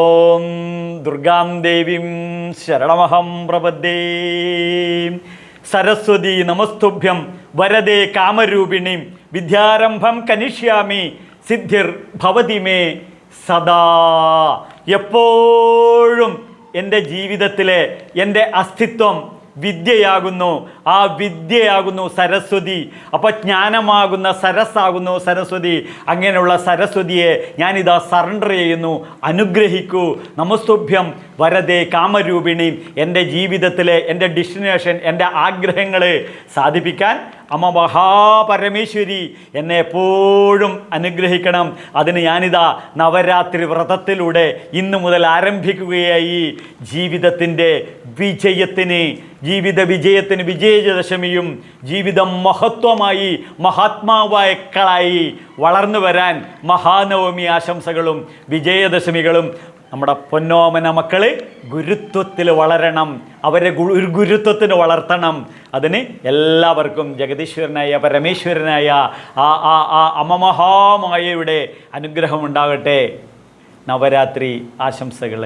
ഓം ദുർഗാം ദേവീം ശരണമഹം പ്രപദ്യേ. സരസ്വതി നമസ്തുഭ്യം വരദേ കാമരൂപിണീം വിദ്യാരംഭം കനിഷ്യാമി സിദ്ധിർ ഭവതി മേ സദാ. എപ്പോഴും എൻ്റെ ജീവിതത്തിലെ എൻ്റെ അസ്തിത്വം വിദ്യയാകുന്നു. ആ വിദ്യയാകുന്നു സരസ്വതി. അപ്പോൾ ജ്ഞാനമാകുന്ന സരസ്സാകുന്നു സരസ്വതി. അങ്ങനെയുള്ള സരസ്വതിയെ ഞാനിതാ സറണ്ടർ ചെയ്യുന്നു. അനുഗ്രഹിക്കൂ. നമസ്തുഭ്യം വരദേ കാമരൂപിണീം. എൻ്റെ ജീവിതത്തിലെ എൻ്റെ ഡെസ്റ്റിനേഷൻ, എൻ്റെ ആഗ്രഹങ്ങൾ സാധിപ്പിക്കാൻ അമ്മ മഹാപരമേശ്വരി എന്നെ എപ്പോഴും അനുഗ്രഹിക്കണം. അതിന് ഞാനിതാ നവരാത്രി വ്രതത്തിലൂടെ ഇന്നു മുതൽ ആരംഭിക്കുകയായി. ജീവിതത്തിൻ്റെ വിജയത്തിന്, ജീവിത വിജയത്തിന് വിജയദശമിയും ജീവിതം മഹത്വമായി മഹാത്മാവാക്കളായി വളർന്നു വരാൻ മഹാനവമി ആശംസകളും വിജയദശമികളും. നമ്മുടെ പൊന്നോമന മക്കൾ ഗുരുത്വത്തിൽ വളരണം. അവരെ ഗുരുത്വത്തിന് വളർത്തണം. അതിന് എല്ലാവർക്കും ജഗദീശ്വരനായ പരമേശ്വരനായ ആ അമമഹാമായയുടെ അനുഗ്രഹം ഉണ്ടാകട്ടെ. നവരാത്രി ആശംസകൾ.